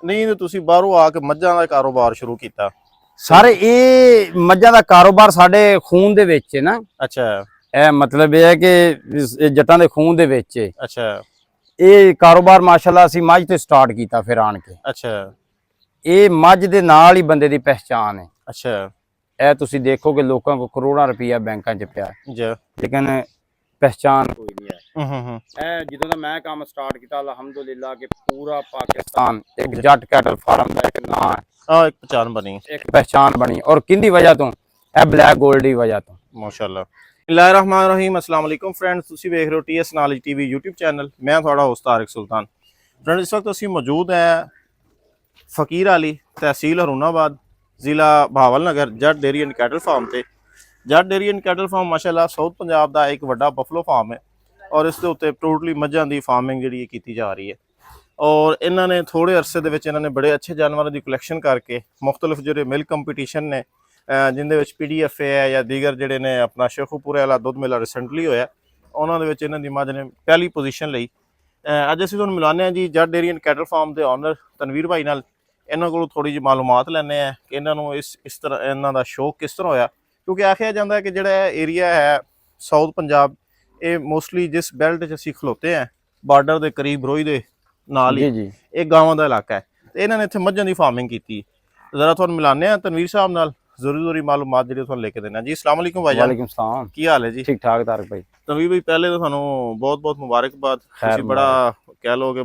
ਨਹੀਂ ਤੇ ਤੁਸੀਂ ਬਾਹਰੋਂ ਆ ਕੇ ਮੱਝਾਂ ਦਾ ਕਾਰੋਬਾਰ ਸ਼ੁਰੂ ਕੀਤਾ। ਸਰ ਇਹ ਮੱਝਾਂ ਦਾ ਕਾਰੋਬਾਰ ਸਾਡੇ ਖੂਨ ਦੇ ਵਿੱਚ ਹੈ ਨਾ। ਅੱਛਾ ਇਹ ਮਤਲਬ ਇਹ ਹੈ ਕਿ ਇਹ ਜੱਟਾਂ ਦੇ ਖੂਨ ਦੇ ਵਿੱਚ ਹੈ। ਅੱਛਾ ਇਹ ਕਾਰੋਬਾਰ ਮਾਸ਼ਾਅੱਲਾ ਅਸੀਂ ਮੱਝ ਤੋਂ ਸਟਾਰਟ ਕੀਤਾ ਫਿਰ ਆਣ ਕੇ। ਅੱਛਾ ਇਹ ਮੱਝ ਦੇ ਨਾਲ ਹੀ ਬੰਦੇ ਦੀ ਪਹਿਚਾਨ ਹੈ। ਅੱਛਾ ਇਹ ਤੁਸੀਂ ਦੇਖੋਗੇ ਲੋਕਾਂ ਕੋ ਕਰੋੜਾਂ ਰੁਪਈਆ ਬੈਂਕਾਂ 'ਚ ਪਿਆ ਜੀ ਲੇਕਿਨ ਪਹਿਚਾਨ ਕੋਈ ਨਹੀਂ ਹੈ। ਹੂੰ ਇਹ ਜਦੋਂ ਦਾ ਮੈਂ ਕੰਮ ਸਟਾਰਟ ਕੀਤਾ ਅਲਹਮਦੁਲਿਲਾ ਕਿ ਪੂਰਾ ਪਾਕਿਸਤਾਨ ਇੱਕ ਜੱਟ ਕੈਟਲ ਫਾਰਮ ਦਾ ਇੱਕ ਨਾਂ ਹੈ, ਆ ਇੱਕ ਪਛਾਣ ਬਣੀ। ਇੱਕ ਪਹਿਚਾਨ ਬਣੀ ਔਰ ਕਿੰਦੀ ਵਜ੍ਹਾ ਤੋਂ? ਇਹ ਬਲੈਕ ਗੋਲਡ ਦੀ ਵਜ੍ਹਾ ਤੋਂ। ਮਾਸ਼ਾਅੱਲਾ। ਬਿਸਮਿल्लाहिर्रहमानिर्रहीम अस्सलाम वालेकुम फ्रेंड्स, ਤੁਸੀਂ ਵੇਖ ਰਹੇ ਹੋ TS knowledge TV YouTube channel. ਮੈਂ ਤੁਹਾਡਾ ਹੋਸਟ ਤਾਰਿਕ ਸੁਲਤਾਨ। ਫਰੈਂਡਸ, ਇਸ ਵਕਤ ਅਸੀਂ ਮੌਜੂਦ ਹੈ ਫਕੀਰ ਅਲੀ, ਤਹਿਸੀਲ ਹਰੂਨਾਬਾਦ, ਜ਼ਿਲ੍ਹਾ ਬਹਾਵਲ ਨਗਰ, ਜੱਟ ਡੇਅਰੀ ਐਂਡ ਕੈਟਲ ਫਾਰਮ ਤੇ। ਜੱਟ ਡੇਅਰੀ ਐਂਡ ਕੈਟਲ ਫਾਰਮ ਮਾਸ਼ਾਅੱਲਾ ਸਾਊਥ ਪੰਜਾਬ ਦਾ ਇੱਕ ਵੱਡਾ ਬਫਲੋ ਫਾਰਮ ਹੈ ਔਰ ਇਸ ਦੇ ਉੱਤੇ ਟੋਟਲੀ ਮੱਝਾਂ ਦੀ ਫਾਰਮਿੰਗ ਜਿਹੜੀ ਕੀਤੀ ਜਾ ਰਹੀ ਹੈ। ਔਰ ਇਹਨਾਂ ਨੇ ਥੋੜੇ ਅਰਸੇ ਦੇ ਵਿੱਚ ਇਹਨਾਂ ਨੇ ਬੜੇ ਅੱਛੇ ਜਾਨਵਰਾਂ ਦੀ ਕਲੈਕਸ਼ਨ ਕਰਕੇ ਮੁxtਲਿਫ ਜਿਹੜੇ ਮਿਲਕ ਕੰਪੀਟੀਸ਼ਨ ਨੇ ਜਿੰਦੇ ਵਿੱਚ PDFA ਹੈ ਜਾਂ ਦੀਗਰ ਜਿਹੜੇ ਨੇ ਆਪਣਾ ਸ਼ੇਖੂਪੁਰੇ ਵਾਲਾ ਦੁੱਧ ਮੇਲਾ ਰਿਸੈਂਟਲੀ ਹੋਇਆ, ਉਹਨਾਂ ਦੇ ਵਿੱਚ ਇਹਨਾਂ ਦੀ ਮੱਝ ਨੇ ਪਹਿਲੀ ਪੋਜੀਸ਼ਨ ਲਈ। ਅੱਜ ਅਸੀਂ ਤੁਹਾਨੂੰ ਮਿਲਾਉਂਦੇ ਹਾਂ ਜੀ ਜੱਟ ਡੇਅਰੀ ਐਂਡ ਕੈਟਲ ਫਾਰਮ ਦੇ ਓਨਰ ਤਨਵੀਰ ਭਾਈ ਨਾਲ। ਇਹਨਾਂ ਕੋਲੋਂ ਥੋੜੀ ਜਿਹੀ ਮਾਲੂਮਾਤ ਲੈਂਦੇ ਆ ਕਿ ਇਹਨਾਂ ਨੂੰ ਇਸ ਤਰ੍ਹਾਂ ਇਹਨਾਂ ਦਾ ਸ਼ੌਕ ਕਿਸ ਤਰ੍ਹਾਂ ਹੋਇਆ, ਕਿਉਂਕਿ ਆਖਿਆ ਜਾਂਦਾ ਹੈ ਕਿ ਜਿਹੜਾ ਏਰੀਆ ਹੈ ਸਾਊਥ ਪੰਜਾਬ, ਇਹ ਮੋਸਟਲੀ ਜਿਸ ਬੈਲਟ 'ਚ ਅਸੀਂ ਖਲੋਤੇ ਆ ਬਾਰਡਰ ਦੇ ਕਰੀਬ ਰੋਈ ਦੇ ਨਾਲ ਹੀ ਇਹ ਗਾਵਾਂ ਦਾ ਇਲਾਕਾ ਹੈ ਤੇ ਇਹਨਾਂ ਨੇ ਇੱਥੇ ਮੱਝਾਂ ਦੀ ਫਾਰਮਿੰਗ ਕੀਤੀ। ਜ਼ਰਾ ਤੁਹਾਨੂੰ ਮਿਲਾਉਂਦੇ ਆ ਤਨਵੀਰ ਸਾਹਿਬ ਨਾਲ, ਜ਼ਰੂਰੀ ਮਾਲੂਮਾਤ ਜਿਹੜੀ ਤੁਹਾਨੂੰ ਲੈ ਕੇ ਦੇਣਾ ਜੀ। अस्सलाम वालेकुम भाई। वालेकुम सलाम। ਕੀ ਹਾਲ ਹੈ ਜੀ? ठीक ठाक तारक भाई। ਤਨਵੀਰ ਭਾਈ, ਪਹਿਲੇ ਤਾਂ ਤੁਹਾਨੂੰ ਬਹੁਤ ਮੁਬਾਰਕਬਾਦ। ਤੁਸੀਂ ਬੜਾ ਕਹਿ ਲਓ ਕਿ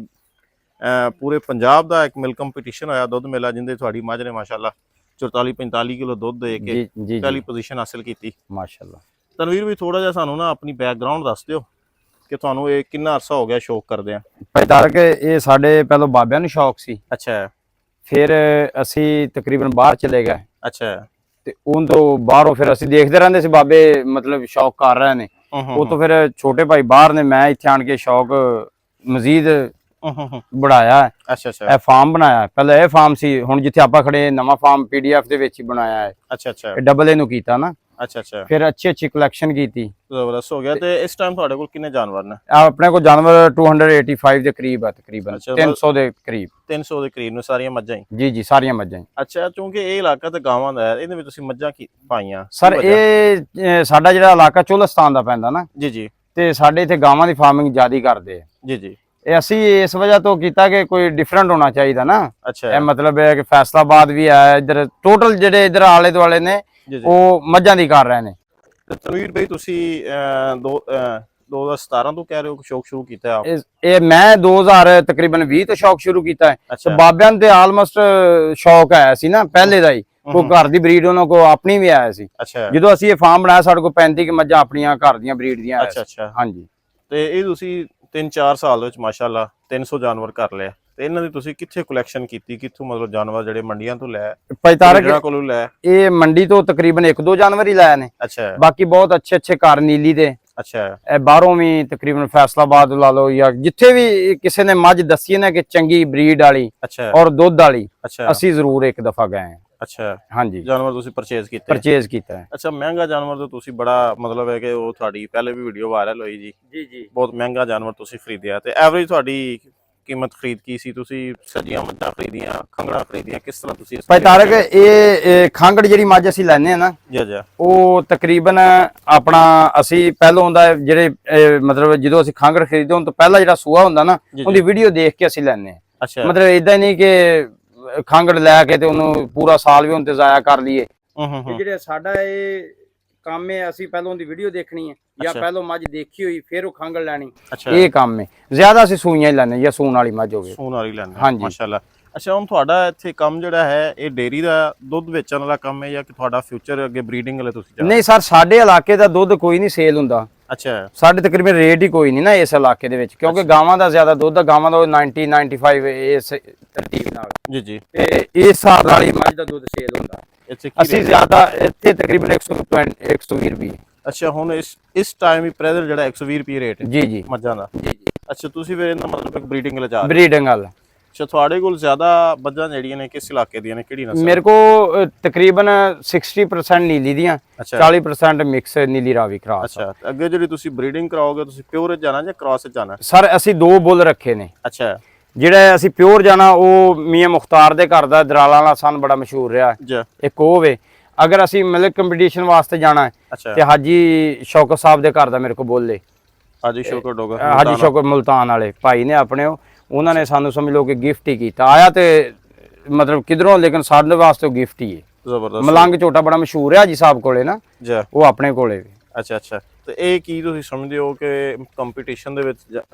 ਪੂਰੇ ਪੰਜਾਬ ਦਾ ਇੱਕ ਮਿਲਕ ਕੰਪੀਟੀਸ਼ਨ ਹੋਇਆ ਦੁੱਧ ਮੇਲਾ, ਜਿੰਦੇ ਤੁਹਾਡੀ ਮੱਝ ਨੇ ਮਾਸ਼ਾਅੱਲਾ 44-45 ਕਿਲੋ ਦੁੱਧ ਦੇ ਕੇ ਪਹਿਲੀ ਪੋਜੀਸ਼ਨ ਹਾਸਿਲ ਕੀਤੀ ਮਾਸ਼ਾਅੱਲਾ। ਤਨਵੀਰ ਵੀ ਥੋੜਾ ਜਿਹਾ ਸਾਨੂੰ ਨਾ ਆਪਣੀ ਬੈਕਗ੍ਰਾਉਂਡ ਦੱਸ ਦਿਓ ਕਿ ਤੁਹਾਨੂੰ ਇਹ ਕਿੰਨਾ ਅਰਸਾ ਹੋ ਗਿਆ ਸ਼ੌਕ ਕਰਦੇ ਆ? ਭਾਈ ਤਾਰਕ, ਇਹ ਸਾਡੇ ਪਹਿਲਾਂ ਬਾਬਿਆਂ ਨੂੰ ਸ਼ੌਕ ਸੀ। ਅੱਛਾ। ਫਿਰ ਅਸੀਂ ਤਕਰੀਬਨ ਬਾਹਰ ਚਲੇ ਗਏ। ਅੱਛਾ। ਤੇ ਉਹਨਾਂ ਤੋਂ ਬਾਹਰੋਂ ਫਿਰ ਅਸੀਂ ਦੇਖਦੇ ਰਹਿੰਦੇ ਸੀ ਬਾਬੇ ਮਤਲਬ ਸ਼ੌਕ ਕਰ ਰਹੇ ਨੇ। ਉਹ ਤੋਂ ਫਿਰ ਛੋਟੇ ਭਾਈ ਬਾਹਰ ਨੇ, ਮੈਂ ਇੱਥੇ ਆਣ ਕੇ ਸ਼ੌਕ ਮਜ਼ੀਦ बढ़ाया है। अच्छा अच्छा। ਇਹ ਫਾਰਮ ਬਣਾਇਆ, ਪਹਿਲਾਂ ਇਹ ਫਾਰਮ ਸੀ, ਹੁਣ ਜਿੱਥੇ ਆਪਾਂ ਖੜੇ ਨਵਾਂ ਫਾਰਮ PDF ਦੇ ਵਿੱਚ ਹੀ ਬਣਾਇਆ ਹੈ। ਅੱਛਾ ਅੱਛਾ। ਡਬਲ ਨੂੰ ਕੀਤਾ ਨਾ। ਅੱਛਾ ਅੱਛਾ। ਫਿਰ ਅੱਛੀ ਕਲੈਕਸ਼ਨ ਕੀਤੀ, ਜ਼ਬਰਦਸਤ ਹੋ ਗਿਆ। ਤੇ ਇਸ ਟਾਈਮ ਤੁਹਾਡੇ ਕੋਲ ਕਿੰਨੇ ਜਾਨਵਰ ਨੇ? ਆਪਣੇ ਕੋਲ ਜਾਨਵਰ 285 ਦੇ ਕਰੀਬ ਹੈ, ਤਕਰੀਬਨ 300 ਦੇ ਕਰੀਬ। 300 ਦੇ ਕਰੀਬ ਨੇ ਸਾਰੀਆਂ ਮੱਝਾਂ ਹੀ? ਜੀ ਸਾਰੀਆਂ ਮੱਝਾਂ ਹੀ। ਅੱਛਾ, ਕਿਉਂਕਿ ਇਹ ਇਲਾਕਾ ਤੇ ਗਾਵਾਂ ਦਾ ਹੈ, ਇਹਦੇ ਵਿੱਚ ਤੁਸੀਂ ਮੱਝਾਂ ਕੀ ਪਾਈਆਂ? ਸਰ ਇਹ ਸਾਡਾ ਜਿਹੜਾ ਇਲਾਕਾ ਚੋਲਸਤਾਨ ਦਾ ਪੈਂਦਾ ਨਾ ਜੀ ਜੀ, ਤੇ ਸਾਡੇ ਇੱਥੇ ਗਾਵਾਂ ਦੀ ਫਾਰਮਿੰਗ ਜ਼ਿਆਦਾ ਕਰਦੇ ਆ। ਜੀ ਜੀ। ਇਹ ਅਸੀਂ ਇਸ ਵਜ੍ਹਾ ਤੋਂ ਕੀਤਾ ਕਿ ਕੋਈ ਡਿਫਰੈਂਟ ਹੋਣਾ ਚਾਹੀਦਾ ਨਾ। ਅੱਛਾ। ਇਹ ਮਤਲਬ ਹੈ ਕਿ ਫੈਸਲਾਬਾਦ ਵੀ ਹੈ, ਇੱਧਰ ਟੋਟਲ ਜਿਹੜੇ ਇੱਧਰ ਆਲੇ ਦੁਆਲੇ ਨੇ ਉਹ ਮੱਝਾਂ ਦੀ ਕਰ ਰਹੇ ਨੇ। ਤਨਵੀਰ ਭਾਈ, ਤੁਸੀਂ 2017 ਤੋਂ ਕਹਿ ਰਹੇ ਹੋ ਕਿ ਸ਼ੌਕ ਸ਼ੁਰੂ ਕੀਤਾ? ਇਹ ਮੈਂ 2000 ਤਕਰੀਬਨ 20 ਤੋਂ ਸ਼ੌਕ ਸ਼ੁਰੂ ਕੀਤਾ ਹੈ। ਤੇ ਬਾਬਿਆਂ ਤੇ ਆਲਮੋਸਟ ਸ਼ੌਕ ਆਇਆ ਸੀ ਨਾ ਪਹਿਲੇ ਦਾ ਹੀ, ਕੋਈ ਘਰ ਦੀ ਬਰੀਡ ਉਹਨਾਂ ਕੋ ਆਪਣੀ ਵੀ ਆਇਆ ਸੀ। ਅੱਛਾ। ਜਦੋਂ ਅਸੀਂ ਇਹ ਫਾਰਮ ਬਣਾਇਆ ਸਾਡੇ ਕੋਲ 35 ਮੱਝਾਂ ਆਪਣੀਆਂ ਘਰ ਦੀਆਂ ਬਰੀਡ ਦੀਆਂ। ਅੱਛਾ ਅੱਛਾ। ਹਾਂਜੀ। ਤੇ ਇਹ ਤੁਸੀਂ 3-4 ਸਾਲ ਵਿੱਚ ਮਾਸ਼ਾਅੱਲਾ 300 ਜਾਨਵਰ ਕਰ ਲਿਆ। ਤੇ ਇਹਨਾਂ ਦੀ ਤੁਸੀਂ ਕਿੱਥੇ ਕਲੈਕਸ਼ਨ ਕੀਤੀ? ਕਿੱਥੋਂ ਮਤਲਬ ਜਾਨਵਰ ਜਿਹੜੇ ਮੰਡੀਆਂ ਤੋਂ ਲੈ? ਭਾਈ ਤਾਰਕ ਕੋਲੋਂ ਲੈ? ਇਹ ਮੰਡੀ ਤੋਂ ਤਕਰੀਬਨ 1-2 ਜਾਨਵਰ ਹੀ ਲਾਏ ਨੇ। ਅੱਛਾ। ਬਾਕੀ ਬਹੁਤ ਅੱਛੇ ਘਰ ਨੀਲੀ ਦੇ। ਅੱਛਾ। ਇਹ ਬਾਹਰੋਂ ਵੀ ਤਕਰੀਬਨ ਫੈਸਲਾਬਾਦ ਲਾ ਲਓ ਜਾਂ ਜਿੱਥੇ ਵੀ ਕਿਸੇ ਨੇ ਮੱਝ ਦੱਸੀ ਨਾ ਕਿ ਚੰਗੀ ਬਰੀਡ ਵਾਲੀ ਔਰ ਦੁੱਧ ਵਾਲੀ, ਅਸੀਂ ਜ਼ਰੂਰ ਇੱਕ ਦਫਾ ਗਏ ਹਾਂ। ਅੱਛਾ। ਹਾਂਜੀ। ਜਾਨਵਰ ਤੁਸੀਂ ਪਰਚੇਜ਼ ਕੀਤਾ ਹੈ? ਅੱਛਾ। ਮਹਿੰਗਾ ਜਾਨਵਰ ਤਾਂ ਤੁਸੀਂ ਬੜਾ ਮਤਲਬ ਹੈ ਕਿ ਉਹ ਤੁਹਾਡੀ ਪਹਿਲੇ ਵੀ ਵੀਡੀਓ ਵਾਇਰਲ ਹੋਈ ਜੀ। ਜੀ ਜੀ। ਬਹੁਤ ਮਹਿੰਗਾ ਜਾਨਵਰ ਤੁਸੀਂ ਖਰੀਦਿਆ। ਤੇ ਐਵਰੇਜ ਤੁਹਾਡੀ ਕੀਮਤ ਖਰੀਦ ਕੀ ਸੀ? ਤੁਸੀਂ ਸੱਜੀਆਂ ਮੱਝਾਂ ਖਰੀਦੀਆਂ, ਖੰਗੜਾ ਖਰੀਦੀਆਂ, ਕਿਸ ਤਰ੍ਹਾਂ ਤੁਸੀਂ? ਭਾਈ ਤਾਰਕ, ਇਹ ਖੰਗੜ ਜਿਹੜੀ ਮੱਝ ਅਸੀਂ ਲੈਨੇ ਆ ਨਾ, ਉਹ ਤਕਰੀਬਨ ਆਪਣਾ ਅਸੀਂ ਪਹਿਲੋਂ ਹੁੰਦਾ ਜਿਹੜੇ ਮਤਲਬ ਜਦੋਂ ਅਸੀਂ ਖੰਗੜ ਖਰੀਦਦੇ ਹਾਂ ਤੋਂ ਪਹਿਲਾਂ ਜਿਹੜਾ ਸੂਆ ਹੁੰਦਾ ਨਾ, ਉਹਦੀ ਵੀਡੀਓ ਦੇਖ ਕੇ ਅਸੀਂ ਲੈਨੇ ਆ। ਅੱਛਾ। ਮਤਲਬ ਇਦਾਂ ਨਹੀਂ ਕਿ ਖੰਗੜ ਲੈ ਕੇ ਤੇ ਉਹਨੂੰ ਪੂਰਾ ਸਾਲ ਵੀ ਹੁਣ ਤੇ ਜ਼ਾਇਆ ਕਰ ਲਈਏ। ਜਿਹੜੇ ਸਾਡਾ ਇਹ ਕੰਮ ਹੈ, ਅਸੀਂ ਪਹਿਲਾਂ ਉਹਦੀ ਵੀਡੀਓ ਦੇਖਣੀ ਹੈ ਜਾਂ ਪਹਿਲਾਂ ਮੱਝ ਦੇਖੀ ਹੋਈ ਫਿਰ ਉਹ ਖੰਗੜ ਲੈਣੀ, ਇਹ ਕੰਮ ਹੈ। ਜ਼ਿਆਦਾ ਅਸੀਂ ਸੂਈਆਂ ਹੀ ਲੈਣੇ ਜਾਂ ਸੂਣ ਵਾਲੀ ਮੱਝ ਹੋਵੇ। ਸੂਣ ਵਾਲੀ ਲੈਣੇ। ਹਾਂਜੀ ਮਾਸ਼ਾਅੱਲਾ। ਅੱਛਾ, ਹੁਣ ਤੁਹਾਡਾ ਇੱਥੇ ਕੰਮ ਜਿਹੜਾ ਹੈ ਇਹ ਡੇਅਰੀ ਦਾ ਦੁੱਧ ਵੇਚਣ ਵਾਲਾ ਕੰਮ ਹੈ ਜਾਂ ਕਿ ਤੁਹਾਡਾ ਫਿਊਚਰ ਅੱਗੇ ਬਰੀਡਿੰਗ ਵਾਲੇ ਤੁਸੀਂ? ਨਹੀਂ ਸਰ, ਸਾਡੇ ਇਲਾਕੇ ਦਾ ਦੁੱਧ ਕੋਈ ਨਹੀਂ ਸੇਲ ਹੁੰਦਾ। ਅੱਛਾ। ਸਾਡੇ ਤਕਰੀਬਨ ਰੇਟ ਹੀ ਕੋਈ ਨਹੀਂ ਨਾ ਇਸ ਇਲਾਕੇ ਦੇ ਵਿੱਚ, ਕਿਉਂਕਿ ਗਾਵਾਂ ਦਾ ਜ਼ਿਆਦਾ ਦੁੱਧ, ਗਾਵਾਂ ਦਾ 90-95 ਇਸ ਤਰਤੀਬ ਨਾਲ। ਜੀ ਜੀ। ਤੇ ਇਸ ਹਿਸਾਬ ਨਾਲ ਹੀ ਮੱਝ ਦਾ ਦੁੱਧ ਸੇਲ ਹੁੰਦਾ। ਅਸੀਂ ਜ਼ਿਆਦਾ ਇੱਥੇ ਤਕਰੀਬਨ 120 ਰੁਪਏ। ਅੱਛਾ। ਹੁਣ ਇਸ ਟਾਈਮ ਹੀ ਪ੍ਰੈਜ਼ੈਂਟ ਜਿਹੜਾ 120 ਰੁਪਏ ਰੇਟ ਜੀ ਜੀ ਮੱਝਾਂ ਦਾ? ਜੀ ਜੀ। ਅੱਛਾ, ਤੁਸੀਂ ਫਿਰ ਇਹਦਾ ਮਤਲਬ ਬਰੀਡਿੰਗ ਵਾਲਾ ਜਾ ਰਹੇ? ਬਰੀਡਿੰਗ ਵਾਲਾ। ਅੱਛਾ, ਤੁਹਾਡੇ ਕੋਲ ਜ਼ਿਆਦਾ ਮੱਝਾਂ ਜਿਹੜੀਆਂ ਨੇ ਕਿਸ ਇਲਾਕੇ ਦੀਆਂ ਨੇ, ਕਿਹੜੀ ਨਸਲ? ਮੇਰੇ ਕੋ ਤਕਰੀਬਨ 60% ਨੀਲੀ ਦੀਆਂ, 40% ਮਿਕਸ ਨੀਲੀ ਰਾਵੀ ਕਰਾਸ। ਅੱਛਾ। ਅੱਗੇ ਜਿਹੜੀ ਤੁਸੀਂ ਬਰੀਡਿੰਗ ਕਰਾਓਗੇ ਤੁਸੀਂ ਪਿਓਰ ਜਾਣਾ ਜਾਂ ਕ੍ਰਾਸ ਜਾਣਾ? ਸਰ ਅਸੀਂ 2 ਬੁੱਲ ਰੱਖੇ ਨੇ। ਅੱਛਾ। ਜਿਹੜਾ ਅਸੀਂ ਪਿਓਰ ਜਾਣਾ ਉਹ ਮੀਆਂ ਮੁਖਤਾਰ ਦੇ ਘਰ ਦਾ ਦਰਾਲਾਂ ਵਾਲਾ ਸਨ ਬੜਾ ਮਸ਼ਹੂਰ ਰਿਹਾ ਜੀ ਇੱਕ ਉਹ ਵੇ। ਅਗਰ ਅਸੀਂ ਮਤਲਬ ਕੰਪੀਟੀਸ਼ਨ ਵਾਸਤੇ ਜਾਣਾ ਹੈ ਅੱਛਾ ਤੇ ਹਾਜੀ ਸ਼ੌਕਤ ਸਾਹਿਬ ਦੇ ਘਰ ਦਾ ਮੇਰੇ ਕੋਲ ਬੋਲੇ, ਹਾਜੀ ਸ਼ੌਕਤ ਡੋਗਰ ਹਾਜੀ ਸ਼ੌਕਤ ਮੁਲਤਾਨ ਵਾਲੇ ਭਾਈ ਨੇ ਆਪਣੇ ਉਹਨਾਂ ਨੇ ਸਾਨੂੰ ਸਮਝ ਲਓ ਕਿ ਗਿਫਟ ਹੀ ਕੀਤਾ। ਆਇਆ ਤੇ ਮਤਲਬ ਕਿਧਰੋਂ, ਲੇਕਿਨ ਸਾਡੇ ਵਾਸਤੇ ਗਿਫਟ ਹੀ ਹੈ। ਜ਼ਬਰਦਸਤ। ਮਲੰਗ ਝੋਟਾ ਬੜਾ ਮਸ਼ਹੂਰ ਹੈ ਹਾਜੀ ਸਾਹਿਬ ਕੋਲੇ ਨਾ, ਜੀ ਉਹ ਆਪਣੇ ਕੋਲੇ। ਅੱਛਾ ਅੱਛਾ। ਤੇ ਇਹ ਕੀ ਤੁਸੀਂ ਸਮਝਦੇ ਹੋ ਕਿ ਕੰਪੀਟੀਸ਼ਨ ਦੇ ਵਿੱਚ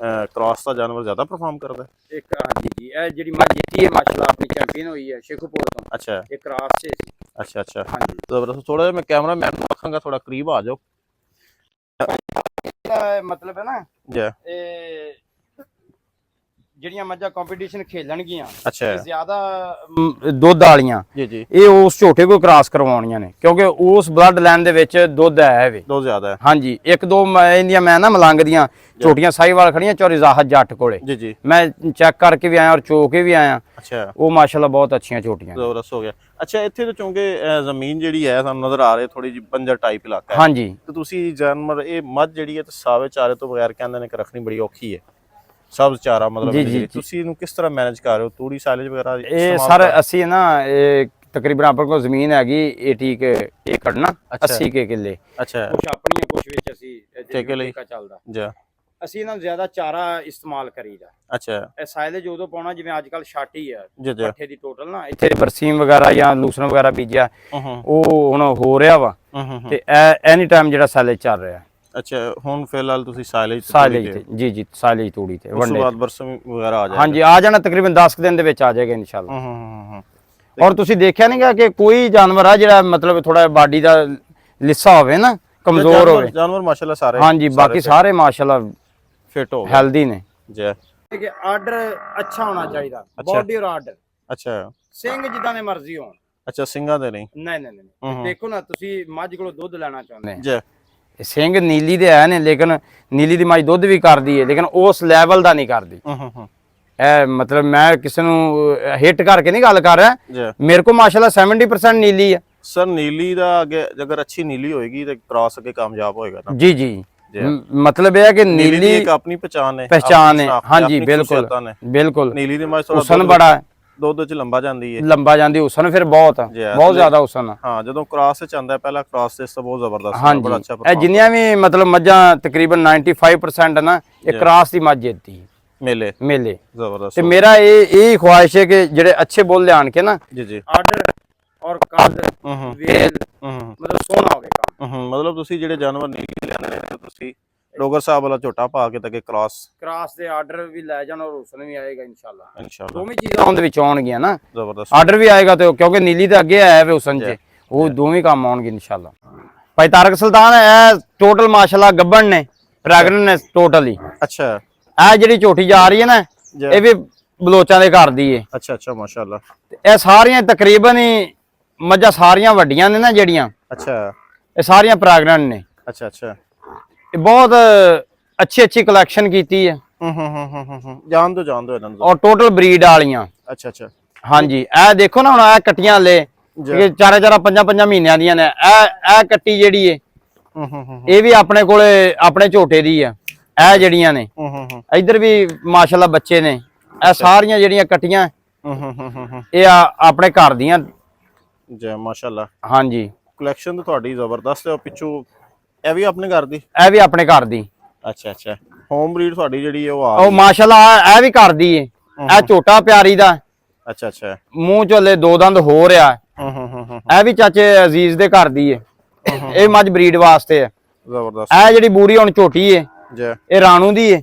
ਕ੍ਰਾਸ ਦਾ ਜਾਨਵਰ ਜ਼ਿਆਦਾ ਪਰਫਾਰਮ ਕਰਦਾ? ਇੱਕ ਹਾਂਜੀ ਜੀ ਇਹ ਜਿਹੜੀ ਮੱਝ ਜਿੱਤੀ ਹੈ ਮਾਸ਼ਾਅੱਲਾ ਆਪਣੀ ਚੈਂਪੀਅਨ ਹੋਈ ਹੈ ਸ਼ੇਖੂਪੁਰ ਤੋਂ। ਅੱਛਾ ਇਹ ਕ੍ਰਾਸ ਸੀ। ਅੱਛਾ ਅੱਛਾ ਹਾਂਜੀ ਜ਼ਬਰਦਸਤ। ਥੋੜਾ ਜਿਹਾ ਮੈਂ ਕੈਮਰਾ ਮੈਨ ਨੂੰ ਆਖਾਂਗਾ ਥੋੜਾ ਕਰੀਬ ਆ ਜਾਓ। ਇਹਦਾ ਮਤਲਬ ਹੈ ਨਾ ਜੀ ਇਹ ਜਿਹੜੀਆਂ ਮੱਝਾਂ ਕੰਪੀਟੀਸ਼ਨ ਖੇਲਣਗੀਆਂ ਅੱਛਾ ਇਹ ਜ਼ਿਆਦਾ ਦੁੱਧ ਵਾਲੀਆਂ ਜੀ ਜੀ ਇਹ ਉਸ ਝੋਟੇ ਕੋ ਕ੍ਰਾਸ ਕਰਵਾਉਣੀਆਂ ਨੇ, ਕਿਉਂਕਿ ਉਸ ਬਲੱਡ ਲਾਈਨ ਦੇ ਵਿੱਚ ਦੁੱਧ ਹੈ ਵੇ ਦੋ ਜ਼ਿਆਦਾ ਹੈ। ਹਾਂਜੀ ਇੱਕ ਦੋ ਇਹਦੀਆਂ ਮੈਂ ਨਾ ਮਲੰਗ ਦੀਆਂ ਝੋਟੀਆਂ ਸਾਹੀਵਾਲ ਖੜੀਆਂ ਚੌਰੀ ਜ਼ਾਹਦ ਜੱਟ ਕੋਲੇ, ਜੀ ਜੀ ਮੈਂ ਚੈੱਕ ਕਰਕੇ ਵੀ ਆਇਆ ਔਰ ਚੋ ਕੇ ਵੀ ਆਇਆ। ਅੱਛਾ ਉਹ ਮਾਸ਼ਾਅੱਲਾ ਬਹੁਤ ਅੱਛੀਆਂ ਝੋਟੀਆਂ। ਜ਼ਬਰਦਸਤ ਹੋ ਗਿਆ। ਅੱਛਾ ਇੱਥੇ ਤਾਂ ਚੁੰਗੇ ਜ਼ਮੀਨ ਜਿਹੜੀ ਹੈ ਸਾਨੂੰ ਨਜ਼ਰ ਆ ਰਹੀ ਥੋੜੀ ਜਿਹੀ ਬੰਜਰ ਟਾਈਪ ਇਲਾਕਾ ਹੈ, ਹਾਂਜੀ ਤੇ ਤੁਸੀਂ ਜਾਨਵਰ ਇਹ ਮੱਝ ਜਿਹੜੀ ਹੈ ਤੇ ਸਾਵੇ ਚਾਰੇ ਤੋਂ ਬਗੈਰ ਕਹਿੰਦੇ ਨੇ ਕਿ ਰੱਖਣੀ ਬੜੀ ਔਖੀ ਹੈ, ਸਬਜ਼ ਚਾਰਾ ਮਤਲਬ ਜੀ, ਜੀ, ਤੁਸੀਂ ਇਹਨੂੰ ਕਿਸ ਤਰ੍ਹਾਂ ਮੈਨੇਜ ਕਰ ਰਹੇ ਹੋ? ਤੂੜੀ ਸਾਈਲੇਜ ਵਗੈਰਾ ਇਹ ਸਰ ਅਸੀਂ ਨਾ ਇਹ ਤਕਰੀਬਨ ਆਪਣੇ ਕੋਲ ਜ਼ਮੀਨ ਹੈਗੀ 80 ਏਕੜ ਨਾ, 80 ਕਿੱਲੇ। ਅੱਛਾ ਕੁਝ ਆਪਣੀਆਂ ਕੁਝ ਵਿੱਚ ਅਸੀਂ ਠੇਕੇ ਲਈ ਚੱਲਦਾ। ਜੀ ਅਸੀਂ ਇਹਨਾਂ ਨੂੰ ਜ਼ਿਆਦਾ ਚਾਰਾ ਇਸਤੇਮਾਲ ਕਰੀਦਾ। ਅੱਛਾ ਇਹ ਸਾਇਲੇਜ ਉਦੋਂ ਪਾਉਣਾ ਜਿਵੇਂ ਅੱਜ ਕੱਲ ਛਾਟੀ ਆ ਜੀ ਜੀ ਪੱਠੇ ਦੀ ਟੋਟਲ ਨਾ, ਇੱਥੇ ਬਰਸੀਮ ਵਗੈਰਾ ਜਾਂ ਲੂਸਨ ਵਗੈਰਾ ਬੀਜਿਆ ਉਹ ਹੁਣ ਹੋ ਰਿਹਾ ਵਾ ਤੇ ਐਨੀ ਟਾਈਮ ਜਿਹੜਾ ਸਾਇਲੇਜ ਚੱਲ ਰਿਹਾ। ਅੱਛਾ ਹੁਣ ਫਿਲਹਾਲ ਤੁਸੀਂ ਸਾਇਲੇਜ ਤੇ ਜੀ ਜੀ ਸਾਇਲੇਜ ਤੂੜੀ ਤੇ ਉਸ ਤੋਂ ਬਾਅਦ ਬਰਸਮ ਵਗੈਰਾ ਆ ਜਾਏਗਾ? ਹਾਂਜੀ ਆ ਜਾਣਾ ਤਕਰੀਬਨ 10 ਦਿਨ ਦੇ ਵਿੱਚ ਆ ਜਾਏਗਾ ਇਨਸ਼ਾਅੱਲਾ। ਔਰ ਤੁਸੀਂ ਦੇਖਿਆ ਨਹੀਂਗਾ ਕਿ ਕੋਈ ਜਾਨਵਰ ਆ ਜਿਹੜਾ ਮਤਲਬ ਥੋੜਾ ਬਾਡੀ ਦਾ ਲਿੱਸਾ ਹੋਵੇ ਨਾ, ਕਮਜ਼ੋਰ ਹੋਵੇ। ਜਾਨਵਰ ਮਾਸ਼ਾਅੱਲਾ ਸਾਰੇ ਹਾਂਜੀ ਬਾਕੀ ਸਾਰੇ ਮਾਸ਼ਾਅੱਲਾ ਫਿਟ ਹੋ ਹੈਲਦੀ ਨੇ ਜੀ। ਕਿ ਆਰਡਰ ਅੱਛਾ ਹੋਣਾ ਚਾਹੀਦਾ, ਬਾਡੀ ਔਰ ਆਰਡਰ। ਅੱਛਾ ਸਿੰਘ ਜਿੱਦਾਂ ਦੇ ਮਰਜ਼ੀ ਹੋਣ। ਅੱਛਾ ਸਿੰਘਾਂ ਦੇ ਨਹੀਂ? ਨਹੀਂ ਦੇਖੋ ਨਾ ਤੁਸੀਂ ਮੱਝ ਕੋਲੋਂ ਦੁੱਧ ਲੈਣਾ ਚਾਹੁੰਦੇ ਜੀ ਸਿੰਘ ਨੀਲੀ ਦੇ ਹੈ ਨੇ, ਲੇਕਿਨ ਨੀਲੀ ਦੀ ਮੱਝ ਦੁੱਧ ਵੀ ਕਰਦੀ ਹੈ ਲੇਕਿਨ ਉਸ ਲੈਵਲ ਦਾ ਨਹੀਂ ਕਰਦੀ। ਇਹ ਮਤਲਬ ਮੈਂ ਕਿਸੇ ਨੂੰ ਹਿੱਟ ਕਰਕੇ ਨਹੀਂ ਗੱਲ ਕਰ ਰਿਹਾ, ਜੀ ਮੇਰੇ ਕੋਲ ਮਾਸ਼ਾਅੱਲਾ 70% ਨੀਲੀ ਹੈ ਸਰ। ਨੀਲੀ ਦਾ ਅੱਗੇ ਅਗਰ ਅੱਛੀ ਨੀਲੀ ਹੋਏਗੀ ਤੇ ਕ੍ਰਾਸ ਅੱਗੇ ਕਾਮਯਾਬ ਹੋਏਗਾ ਨਾ? ਜੀ ਜੀ ਮਤਲਬ ਇਹ ਹੈ ਕਿ ਨੀਲੀ ਨੀਲੀ ਇੱਕ ਆਪਣੀ ਪਛਾਣ ਹੈ, ਹਾਂਜੀ ਬਿਲਕੁਲ ਬਿਲਕੁਲ। ਨੀਲੀ ਦੀ ਮੱਝ ਥੋੜਾ ਹੁਸਨ ਬੜਾ ਦੁੱਧ ਚ ਲੰਬਾ ਜਾਂਦੀ ਹੈ, ਲੰਬਾ ਜਾਂਦੀ ਹੁਸਨ ਫਿਰ ਬਹੁਤ ਜ਼ਿਆਦਾ ਹੁਸਨ। ਹਾਂ ਜਦੋਂ ਕ੍ਰਾਸ ਚ ਆਂਦਾ ਪਹਿਲਾ ਕ੍ਰਾਸ ਤੇ ਬਹੁਤ ਜ਼ਬਰਦਸਤ ਬੜਾ ਅੱਛਾ। ਇਹ ਜਿੰਨੀਆਂ ਵੀ ਮਤਲਬ ਮੱਝਾਂ ਤਕਰੀਬਨ 95% ਨਾ ਇਹ ਕ੍ਰਾਸ ਦੀ ਮੱਝ ਜਿੱਤਦੀ ਮੇਲੇ ਜ਼ਬਰਦਸਤ। ਤੇ ਮੇਰਾ ਇਹ ਖੁਆਇਸ਼ ਹੈ ਕਿ ਜਿਹੜੇ ਅੱਛੇ ਬੁੱਲ ਲਿਆਣ ਕੇ ਨਾ ਜੀ ਜੀ ਆਰਡਰ ਔਰ ਕੱਦ ਵੇਲ ਮਤਲਬ ਸੋਹਣਾ ਹੋਵੇ ਕੰਮ। ਮਤਲਬ ਤੁਸੀਂ ਜਿਹੜੇ ਜਾਨਵਰ ਨੀਲੀ ਲੈਣੇ ਨੇ ਤੁਸੀਂ ਡੋਗਰ ਸਾਹਿਬ ਵਾਲਾ ਝੋਟਾ ਪਾ ਕੇ ਤੱਕ ਕ੍ਰਾਸ ਦੇ ਆਰਡਰ ਵੀ ਲੈ ਜਾਣ ਔਰ ਹੁਸਨ ਵੀ ਆਏਗਾ ਇਨਸ਼ਾਅੱਲਾ। ਦੋਵੇਂ ਚੀਜ਼ਾਂ ਉਹਦੇ ਵਿੱਚ ਆਉਣਗੀਆਂ ਨਾ, ਜ਼ਬਰਦਸਤ। ਆਰਡਰ ਵੀ ਆਏਗਾ ਤੇ ਕਿਉਂਕਿ ਨੀਲੀ ਤੇ ਅੱਗੇ ਆਇਆ ਵੇ ਹੁਸਨ ਚ, ਉਹ ਦੋਵੇਂ ਕੰਮ ਆਉਣਗੇ ਇਨਸ਼ਾਅੱਲਾ। ਭਾਈ ਤਾਰਕ ਸੁਲਤਾਨ ਇਹ ਟੋਟਲ ਮਾਸ਼ਾਅੱਲਾ ਗੱਬਣ ਨੇ, ਪ੍ਰੈਗਨੈਂਟ ਨੇ ਟੋਟਲੀ। ਅੱਛਾ ਇਹ ਜਿਹੜੀ ਝੋਟੀ ਜਾ ਰਹੀ ਹੈ ਨਾ ਇਹ ਵੀ ਬਲੋਚਾਂ ਦੇ ਘਰ ਦੀ ਹੈ। ਅੱਛਾ ਅੱਛਾ ਮਾਸ਼ਾਅੱਲਾ। ਇਹ ਸਾਰੀਆਂ ਤਕਰੀਬਨ ਹੀ ਮੱਝਾਂ ਸਾਰੀਆਂ ਵੱਡੀਆਂ ਨੇ ਨਾ ਜਿਹੜੀਆਂ, ਅੱਛਾ ਇਹ ਸਾਰੀਆਂ ਪ੍ਰੈਗਨੈਂਟ ਨੇ। ਅੱਛਾ ਅੱਛਾ ਇਹ ਬਹੁਤ ਅੱਛੀ ਕਲੈਕਸ਼ਨ ਕੀਤੀ ਹੈ। ਜਾਣ ਦੋ ਇਹਨਾਂ ਨੂੰ। ਔਰ ਟੋਟਲ ਬਰੀਡ ਵਾਲੀਆਂ। ਅੱਛਾ ਅੱਛਾ ਹਾਂਜੀ ਇਹ ਦੇਖੋ ਨਾ ਹੁਣ ਇਹ ਕੱਟੀਆਂ ਲੈ ਚਾਰਾ 5 ਮਹੀਨਿਆਂ ਦੀਆਂ ਨੇ। ਇਹ ਕੱਟੀ ਜਿਹੜੀ ਹੈ ਇਹ ਵੀ ਆਪਣੇ ਕੋਲੇ ਆਪਣੇ ਝੋਟੇ ਦੀ ਆ। ਇਹ ਜਿਹੜੀਆਂ ਨੇ ਇੱਧਰ ਵੀ ਮਾਸ਼ਾਅੱਲਾ ਬੱਚੇ ਨੇ। ਇਹ ਸਾਰੀਆਂ ਜਿਹੜੀਆਂ ਕੱਟੀਆਂ ਇਹ ਆਪਣੇ ਘਰ ਦੀਆਂ ਜੀ ਮਾਸ਼ਾਅੱਲਾ। ਹਾਂਜੀ ਕਲੈਕਸ਼ਨ ਤਾਂ ਤੁਹਾਡੀ ਜ਼ਬਰਦਸਤ ਹੈ। ਪਿੱਛੋਂ ਇਹ ਵੀ ਆਪਣੇ ਘਰ ਦੀ? ਇਹ ਵੀ ਆਪਣੇ ਘਰ ਦੀ। ਅੱਛਾ ਅੱਛਾ ਹੋਮ ਬਰੀਡ ਤੁਹਾਡੀ ਜਿਹੜੀ ਉਹ ਮਾਸ਼ਾਅੱਲਾ ਇਹ ਵੀ ਘਰ ਦੀ ਹੈ। ਇਹ ਝੋਟਾ ਪਿਆਰੀ ਦਾ। ਅੱਛਾ ਅੱਛਾ ਮੂੰਹ ਚੋਲੇ 2 ਦੰਦ ਹੋ ਰਿਹਾ। ਇਹ ਵੀ ਚਾਚੇ ਅਜ਼ੀਜ਼ ਦੇ ਘਰ ਦੀ ਹੈ। ਇਹ ਮੱਝ ਬਰੀਡ ਵਾਸਤੇ ਹੈ ਜ਼ਬਰਦਸਤ। ਇਹ ਜਿਹੜੀ ਬੂਰੀ ਹੁਣ ਝੋਟੀ ਹੈ ਇਹ ਰਾਣੂ ਦੀ ਹੈ।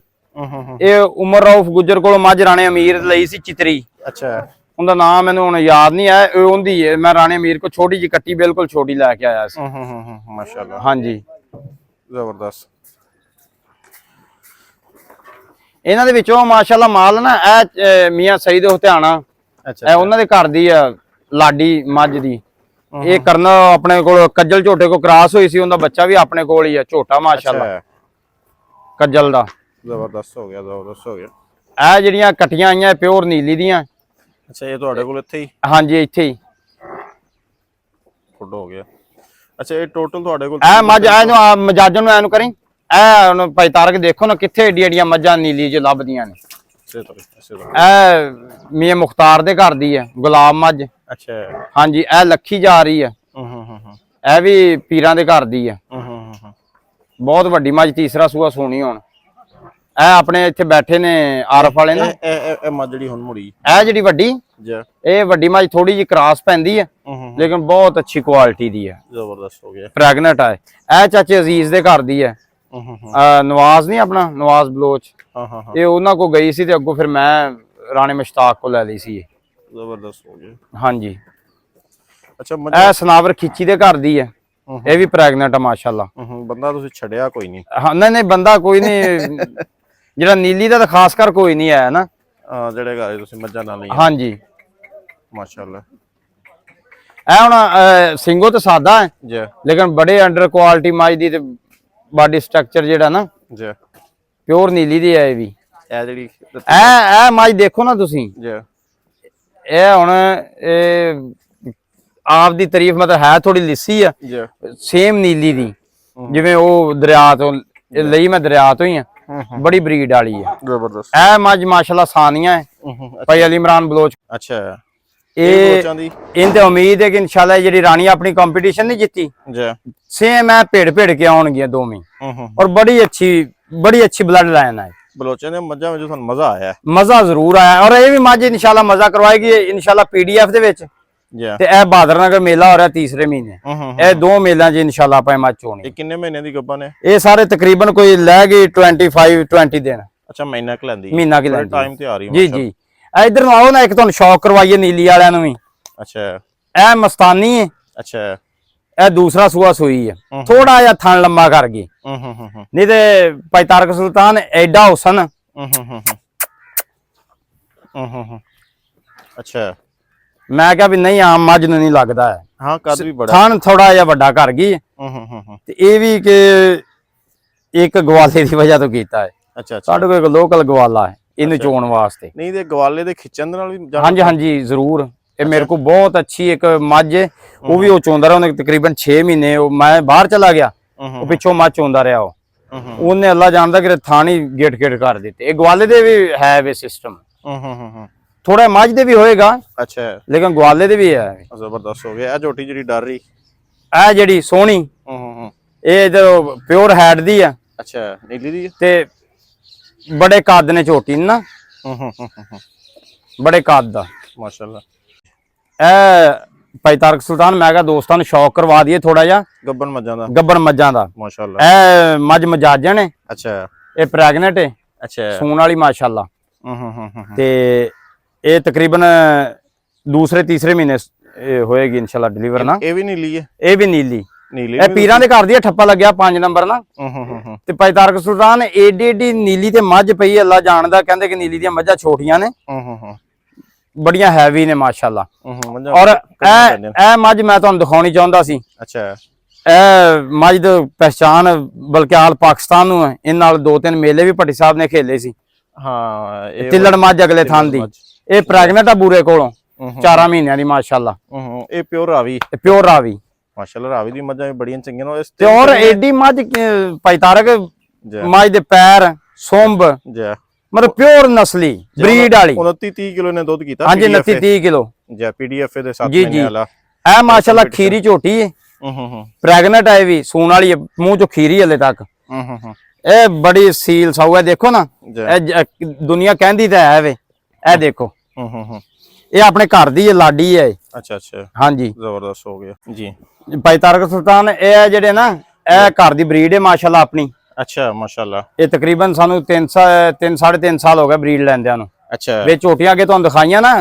ਇਹ ਉਮਰ ਰਊਫ ਗੁੱਜਰ ਕੋਲੋਂ ਮੱਝ ਰਾਣੇ ਅਮੀਰ ਲਈ ਸੀ ਚਿਤਰੀ। ਅੱਛਾ ਉਹਦਾ ਨਾਮ ਮੈਨੂੰ ਹੁਣ ਯਾਦ ਨਹੀਂ ਆਇਆ। ਇਹ ਉਹਦੀ ਹੈ। ਮੈਂ ਰਾਣੇ ਅਮੀਰ ਕੋ ਛੋਟੀ ਜਿਹੀ ਕੱਟੀ ਬਿਲਕੁਲ ਛੋਟੀ ਲੈ ਕੇ ਆਇਆ ਸੀ। ਮਾਸ਼ਾਅੱਲਾ ਹਾਂਜੀ ਜ਼ਬਰਦਸਤ। ਇਹਨਾਂ ਦੇ ਵਿੱਚੋਂ ਮਾਸ਼ਾਅੱਲਾ ਮਾਲ ਨਾ ਇਹ ਮੀਆਂ ਸਈਦ ਹੁਤਿਆਣਾ ਇਹ ਉਹਨਾਂ ਦੇ ਘਰ ਦੀ ਆ ਲਾਡੀ ਮੱਝ ਦੀ। ਇਹ ਕਰਨਾ ਆਪਣੇ ਕੋਲ ਕੱਜਲ ਝੋਟੇ ਕੋ ਕ੍ਰਾਸ ਹੋਈ ਸੀ, ਉਹਦਾ ਬੱਚਾ ਵੀ ਆਪਣੇ ਕੋਲ ਹੀ ਆ ਝੋਟਾ ਮਾਸ਼ਾਅੱਲਾ ਕੱਜਲ ਦਾ। ਜ਼ਬਰਦਸਤ ਹੋ ਗਿਆ ਜ਼ਬਰਦਸਤ ਹੋ ਗਿਆ। ਇਹ ਜਿਹੜੀਆਂ ਕੱਟੀਆਂ ਆਈਆਂ ਪਿਓਰ ਨੀਲੀ ਦੀਆਂ। ਅੱਛਾ ਇਹ ਤੁਹਾਡੇ ਕੋਲ ਇੱਥੇ ਹੀ? ਹਾਂਜੀ ਇੱਥੇ ਹੀ ਫੁੱਟ ਹੋ ਗਿਆ। ਅੱਛਾ ਇਹ ਟੋਟਲ ਤੁਹਾਡੇ ਕੋਲ ਇਹ ਮੱਝ ਇਹਨੂੰ ਮਜਾਜਨ ਨੂੰ ਐਨੂੰ ਕਰੀ ਇਹ ਹੁਣ ਭਾਈ ਤਾਰਕ ਦੇਖੋ ਨਾ ਕਿੱਥੇ ਏਡੀਆਂ ਏਡੀਆਂ ਮੱਝਾਂ ਨੀਲੀ ਚ ਲੱਭਦੀਆਂ ਨੇ। ਇਸੇ ਤਰ੍ਹਾਂ ਇਹ ਮੀਆਂ ਮੁਖਤਾਰ ਦੇ ਘਰ ਦੀ ਹੈ ਗੁਲਾਬ ਮੱਝ। ਅੱਛਾ। ਹਾਂਜੀ ਇਹ ਲੱਖੀ ਜਾ ਰਹੀ ਹੈ। ਇਹ ਵੀ ਪੀਰਾਂ ਦੇ ਘਰ ਦੀ ਹੈ। ਬਹੁਤ ਵੱਡੀ ਮੱਝ, ਤੀਸਰਾ ਸੂਆ ਸੋਣੀ ਹੁਣ। ਇਹ ਆਪਣੇ ਇੱਥੇ ਬੈਠੇ ਨੇ ਆਰਫ ਵਾਲੇ ਨਾ। ਇਹ ਮੱਝ ਜਿਹੜੀ ਹੁਣ ਮੁੜੀ, ਇਹ ਜਿਹੜੀ ਵੱਡੀ, ਇਹ ਵੱਡੀ ਮੱਝ ਥੋੜੀ ਜਿਹੀ ਕ੍ਰਾਸ ਪੈਂਦੀ ਹੈ, ਲੇਕਿਨ ਬਹੁਤ ਅੱਛੀ ਕੁਆਲਿਟੀ ਦੀ ਹੈ, ਜ਼ਬਰਦਸਤ ਹੋ ਗਿਆ। ਪ੍ਰੈਗਨੈਂਟ ਹੈ। ਇਹ ਚਾਚੇ ਅਜ਼ੀਜ਼ ਦੇ ਘਰ ਦੀ ਹੈ। ਨਵਾਜ਼ ਨਹੀਂ ਆਪਣਾ, ਨਵਾਜ਼ ਬਲੋਚ, ਇਹ ਉਹਨਾਂ ਕੋ ਗਈ ਸੀ ਤੇ ਅੱਗੋਂ ਫਿਰ ਮੈਂ ਰਾਣੇ ਮੁਸ਼ਤਾਕ ਕੋ ਲੈ ਲਈ ਸੀ। ਜ਼ਬਰਦਸਤ ਹੋ ਗਿਆ। ਹਾਂਜੀ। ਅੱਛਾ ਇਹ ਸਨਾਵਰ ਖਿੱਚੀ ਦੇ ਘਰ ਦੀ ਹੈ। ਇਹ ਵੀ ਪ੍ਰੈਗਨੈਂਟ ਹੈ ਮਾਸ਼ਾਅੱਲਾ। ਬੰਦਾ ਤੁਸੀਂ ਛੱਡਿਆ ਕੋਈ ਨਹੀਂ? ਹਾਂ ਨਹੀਂ ਬੰਦਾ ਕੋਈ ਨਹੀਂ, ਜਿਹੜਾ ਨੀਲੀ ਦਾ ਤਾਂ ਖਾਸ ਕਰ ਕੋਈ ਨਹੀਂ ਆਇਆ ਨਾ। ਜਿਹੜੇ ਘਰ ਤੁਸੀਂ ਮੱਝਾਂ ਨਾਲ ਲਈਆਂ। ਹਾਂਜੀ ਮਾਸ਼ਾਅੱਲਾ। ਇਹ ਹੁਣ ਸਿੰਘੋ ਤਾਂ ਸਾਦਾ ਹੈ ਜੀ, ਲੇਕਿਨ ਬੜੇ ਅੰਡਰ ਕੁਆਲਿਟੀ ਮੱਝ ਦੀ ਤੇ ਬਾਡੀ ਸਟਰਕਚਰ ਜਿਹੜਾ ਨਾ ਜੀ ਪਿਓਰ ਨੀਲੀ ਦੀ ਹੈ। ਇਹ ਵੀ ਇਹ ਜਿਹੜੀ ਇਹ ਮੱਝ ਦੇਖੋ ਨਾ ਤੁਸੀਂ। ਜੀ ਇਹ ਹੁਣ ਆਪ ਦੀ ਤਾਰੀਫ ਮਤਲਬ ਹੈ ਥੋੜੀ ਲਿੱਸੀ ਆ, ਜੀ ਸੇਮ ਨੀਲੀ ਦੀ, ਜਿਵੇਂ ਉਹ ਦਰਿਆ ਤੋਂ ਲਈ, ਮੈਂ ਦਰਿਆ ਤੋਂ ਹੀ ਆ। ਬੜੀ ਬਰੀਡ ਵਾਲੀ ਹੈ, ਜ਼ਬਰਦਸਤ। ਇਹ ਮੱਝ ਮਾਸ਼ਾਅੱਲਾ ਸਾਨੀਆਂ ਹੈ ਭਾਈ ਅਲੀ ਇਮਰਾਨ ਬਲੋਚ। ਅੱਛਾ। ਇਹ ਇਹਦੇ ਉਮੀਦ ਹੈ ਕਿ ਇਨਸ਼ਾਅੱਲਾ ਜਿਹੜੀ ਰਾਣੀ ਆਪਣੀ ਕੰਪੀਟੀਸ਼ਨ ਨਹੀਂ ਜਿੱਤੀ, ਜੀ ਸੇਮ ਹੈ ਭੇੜ ਕੇ ਆਉਣਗੀਆਂ ਦੋਵੇਂ। ਔਰ ਬੜੀ ਅੱਛੀ ਬਲੱਡ ਲਾਈਨ ਹੈ ਬਲੋਚਾਂ ਦੇ ਮੱਝਾਂ ਵਿੱਚ। ਤੁਹਾਨੂੰ ਮਜ਼ਾ ਆਇਆ? ਮਜ਼ਾ ਜ਼ਰੂਰ ਆਇਆ। ਔਰ ਇਹ ਵੀ ਮੱਝ ਇਨਸ਼ਾਅੱਲਾ ਮਜ਼ਾ ਕਰਵਾਏਗੀ ਇਨਸ਼ਾਅੱਲਾ PDF ਦੇ ਵਿੱਚ। ਤੇ ਇਹ ਬਹਾਦਰ ਨਗਰ ਮੇਲਾ ਹੋ ਰਿਹਾ ਤੀਸਰੇ ਮਹੀਨੇ। ਇਹ 2 ਮੇਲਿਆਂ 'ਚ ਇਨਸ਼ਾਅੱਲਾ ਆਪਾਂ ਮੱਝ ਚੋਣੀ। ਇਹ ਕਿੰਨੇ ਮਹੀਨੇ ਦੀ ਗੱਭਣ ਹੈ? ਇਹ ਸਾਰੇ ਤਕਰੀਬਨ ਕੋਈ ਲੈ ਗਈ 25-20 ਦਿਨ। ਅੱਛਾ, ਮਹੀਨਾ ਕਿ ਲੈਂਦੀ? ਮਹੀਨਾ ਕਿ ਲੈਂਦੀ। ਟਾਈਮ ਤੇ ਆ ਰਹੀ। ਜੀ ਜੀ। ਇਧਰ ਨੂੰ ਆਓ ਨਾ, ਇੱਕ ਤੁਹਾਨੂੰ ਸ਼ੌਕ ਕਰਵਾਈਏ ਨੀਲੀ ਵਾਲਿਆਂ ਨੂੰ ਵੀ। ਅੱਛਾ। ਇਹ ਮਸਤਾਨੀ ਹੈ। ਅੱਛਾ। ਇਹ ਦੂਸਰਾ ਸੂਆ ਸੂਈ ਹੈ, ਥੋੜਾ ਜਿਹਾ ਥਣ ਲੰਮਾ ਕਰ ਗਈ। ਨਹੀਂ ਤੇ ਭਾਈ ਤਾਰਕ ਸੁਲਤਾਨ ਐਡਾ ਹੁਸਨ। ਅੱਛਾ। ਮੈਂ ਕਿਹਾ ਵੀ ਨਹੀਂ ਆਮ ਮੱਝ ਨੂੰ ਨਹੀਂ ਲੱਗਦਾ ਹੈ। ਹਾਂ, ਕੱਦ ਵੀ ਬੜਾ। ਥਣ ਥੋੜਾ ਜਿਹਾ ਵੱਡਾ ਕਰ ਗਈ ਤੇ ਇਹ ਵੀ ਕਿ ਇੱਕ ਗਵਾਲੇ ਦੀ ਵਜ੍ਹਾ ਤੋਂ ਕੀਤਾ ਹੈ। ਅੱਛਾ। ਸਾਡੇ ਕੋਲ ਇੱਕ ਲੋਕਲ ਗਵਾਲਾ ਹੈ ਇਹਨੂੰ ਚੋਣ ਵਾਸਤੇ। ਨਹੀਂ ਤੇ ਗਵਾਲੇ ਦੇ ਖਿੱਚਣ ਦੇ ਨਾਲ ਵੀ? ਹਾਂਜੀ ਹਾਂਜੀ ਜ਼ਰੂਰ। ਇਹ ਮੇਰੇ ਕੋਲ ਬਹੁਤ ਅੱਛੀ ਇੱਕ ਮੱਝ ਹੈ, ਉਹ ਵੀ ਉਹ ਚੋਂਦਾ ਰਿਹਾ। ਉਹਨੇ ਤਕਰੀਬਨ 6 ਮਹੀਨੇ ਮੈਂ ਬਾਹਰ ਚਲਾ ਗਿਆ, ਉਹ ਪਿੱਛੋਂ ਮੱਝ ਚੋਂਦਾ ਰਿਹਾ। ਉਹਨੇ ਅੱਲਾ ਜਾਣਦਾ ਕਿ ਥਾਣੀ ਗੇਟ ਕਰ ਦਿੱਤੇ। ਇਹ ਗਵਾਲੇ ਦੇ ਵੀ ਹੈ ਵੇ ਸਿਸਟਮ। ਥੋੜਾ ਮੱਝ ਦੇ ਵੀ ਹੋਏਗਾ। ਅੱਛਾ। ਲੇਕਿਨ ਗਵਾਲੇ ਦੇ ਵੀ ਹੈ। ਜ਼ਬਰਦਸਤ ਹੋ ਗਿਆ। ਇਹ ਝੋਟੀ ਜਿਹੜੀ ਡਰ ਰਹੀ, ਇਹ ਜਿਹੜੀ ਸੋਹਣੀ, ਇਹ ਇਧਰ ਪਿਓਰ ਹੈਡ ਦੀ ਆ। ਅੱਛਾ, ਨੀਲੀ ਦੀ ਤੇ ਬੜੇ ਕੱਦ ਨੇ ਝੋਟੀ ਨਾ, ਬੜੇ ਕੱਦ ਦਾ ਮਾਸ਼ਾਅੱਲਾ। ਇਹ ਭਾਈ ਤਾਰਕ ਸੁਲਤਾਨ ਮੈਂ ਕਿਹਾ ਦੋਸਤਾਂ ਨੂੰ ਸ਼ੌਕ ਕਰਵਾ ਦਈਏ ਥੋੜਾ ਜਿਹਾ ਗੱਬਣ ਮੱਝਾਂ ਦਾ ਮਾਸ਼ਾਅੱਲਾ। ਇਹ ਮੱਝ ਮਜਾਜਣ ਹੈ। ਅੱਛਾ। ਇਹ ਪ੍ਰੈਗਨੈਂਟ ਹੈ। ਅੱਛਾ। ਸੂਣ ਵਾਲੀ ਮਾਸ਼ਾਅੱਲਾ। ਤੇ ਇਹ ਤਕਰੀਬਨ ਦੂਸਰੇ ਤੀਸਰੇ ਮਹੀਨੇ ਹੋਏਗੀ ਇਨਸ਼ਾਅੱਲਾ ਡਿਲੀਵਰ ਨਾ। ਇਹ ਵੀ ਨੀਲੀ ਹੈ? ਇਹ ਵੀ ਨੀਲੀ। ਇਹ ਪੀਰਾਂ ਦੇ ਘਰ ਦੀ ਠੱਪਾ ਲੱਗਿਆ 5 ਨੰਬਰ ਨਾ। ਤੇ ਭਾਈ ਤਾਰਕ ਸੁਲਤਾਨ ਏਡੀ ਨੀਲੀ ਤੇ ਮੱਝ ਪਈ, ਅੱਲਾ ਜਾਣਦਾ। ਕਹਿੰਦੇ ਕਿ ਨੀਲੀ ਦੀਆਂ ਮੱਝਾਂ ਛੋਟੀਆਂ ਨੇ, ਬੜੀਆਂ ਹੈਵੀ ਨੇ ਮਾਸ਼ਾਅੱਲਾ। ਔਰ ਇਹ ਮੱਝ ਮੈਂ ਤੁਹਾਨੂੰ ਦਿਖਾਉਣੀ ਚਾਹੁੰਦਾ ਸੀ। ਅੱਛਾ। ਇਹ ਮੱਝ ਦੀ ਪਹਿਚਾਣ ਬਲਕਿ ਆਲ ਪਾਕਿਸਤਾਨ ਨੂੰ ਹੈ। ਇਹ ਨਾਲ 2-3 ਮੇਲੇ ਵੀ ਭੱਟੀ ਸਾਹਿਬ ਨੇ ਖੇਲੇ ਸੀ। ਹਾਂ, ਤਿੱਲੜ ਮੱਝ ਅਗਲੇ ਥਾਂ ਦੀ। ਇਹ ਪ੍ਰੈਗਨੈਂਟ ਆ ਬੂਰੇ ਕੋਲੋਂ, 4 ਮਹੀਨਿਆਂ ਦੀ ਮਾਸ਼ਾਅੱਲਾ। ਇਹ ਪਿਓਰ ਰਾਵੀ? ਪਿਓਰ ਰਾਵੀ ਮਾਸ਼ਾਅੱਲਾ। ਰਾਵੀ ਦੀ ਮੱਝਾਂ ਵੀ ਬੜੀਆਂ ਚੰਗੀਆਂ ਨੇ। ਤੇ ਔਰ ਐਡੀ ਮੱਝ ਭਾਈ ਤਾਰਕ, ਮੱਝ ਦੇ ਪੈਰ ਸੁੰਬ ਮਤਲਬ ਪਿਓਰ ਨਸਲੀ ਬਰੀਡ ਵਾਲੀ। 29-30 ਕਿਲੋ ਨੇ ਦੁੱਧ ਕੀਤਾ। ਹਾਂਜੀ 29-30 ਕਿਲੋ ਜੀ। PDF ਦੇ 7 ਮਹੀਨੇ ਵਾਲਾ। ਇਹ ਮਾਸ਼ਾਅੱਲਾ ਖੀਰੀ ਝੋਟੀ ਹੈ। ਪ੍ਰੈਗਨੈਂਟ ਹੈ ਵੀ, ਸੂਣ ਵਾਲੀ ਹੈ, ਮੂੰਹ ਚੋਂ ਖੀਰੀ ਹਲੇ ਤੱਕ। ਇਹ ਬੜੀ ਸੀਲ ਸਾਊ ਹੈ। ਦੇਖੋ ਨਾ, ਇਹ ਦੁਨੀਆ ਕਹਿੰਦੀ ਤਾਂ ਹੈ ਵੇ। ਇਹ ਦੇਖੋ, ਇਹ ਆਪਣੇ ਘਰ ਦੀ ਲਾਡੀ ਹੈ। ਅੱਛਾ ਅੱਛਾ। ਹਾਂਜੀ, ਜ਼ਬਰਦਸਤ ਹੋ ਗਿਆ ਜੀ। ਭਾਈ ਤਾਰਕ ਸੁਲਤਾਨ ਇਹ ਜਿਹੜੇ ਨਾ, ਇਹ ਘਰ ਦੀ ਬਰੀਡ ਹੈ ਮਾਸ਼ਾਅੱਲਾ ਆਪਣੀ। ਅੱਛਾ ਮਾਸ਼ਾਅੱਲਾ। ਇਹ ਤਕਰੀਬਨ ਸਾਨੂੰ 3.5 ਸਾਲ ਹੋ ਗਏ ਬਰੀਡ ਲੈਂਦਿਆਂ ਨੂੰ। ਅੱਛਾ। ਵੇ ਝੋਟੀਆਂ ਅੱਗੇ ਤੁਹਾਨੂੰ ਦਿਖਾਈਆਂ ਨਾ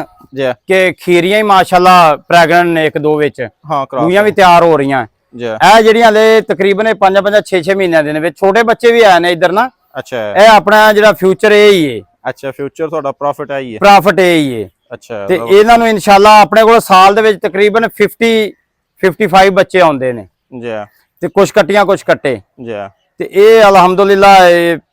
ਕਿ ਖੀਰੀਆਂ ਹੀ ਮਾਸ਼ਾਅੱਲਾ ਪ੍ਰੈਗਨੈਂਟ ਨੇ 1-2 ਵਿੱਚ। ਹਾਂ, ਦੂਈਆਂ ਵੀ ਤਿਆਰ ਹੋ ਰਹੀਆਂ। ਇਹ ਜਿਹੜੀਆਂ ਹਲੇ ਤਕਰੀਬਨ 5-5 6-6 ਮਹੀਨਿਆਂ ਦੇ ਨੇ, ਵਿੱਚ ਛੋਟੇ ਬੱਚੇ ਵੀ ਆਏ ਨੇ ਇੱਧਰ ਨਾ। ਅੱਛਾ। ਇਹ ਆਪਣਾ ਜਿਹੜਾ ਫਿਊਚਰ ਇਹ ਹੀ ਹੈ। ਅੱਛਾ, ਫਿਊਚਰ ਤੁਹਾਡਾ ਪ੍ਰੋਫਿਟ ਹੈ ਹੀ ਹੈ। ਪ੍ਰੋਫਿਟ ਇਹ ਹੀ ਹੈ। ਅੱਛਾ। ਤੇ ਇਹਨਾਂ ਨੂੰ ਇਨਸ਼ਾਅੱਲਾ ਆਪਣੇ ਕੋਲ ਸਾਲ ਦੇ ਵਿੱਚ ਤਕਰੀਬਨ 55 ਬੱਚੇ ਆਉਂਦੇ ਨੇ ਜੀ। ਤੇ ਕੁਝ ਕੱਟੀਆਂ ਕੁਝ ਕੱਟੇ ਜੀ। ਤੇ ਇਹ ਅਲਹਮਦੁਲਿਲਾ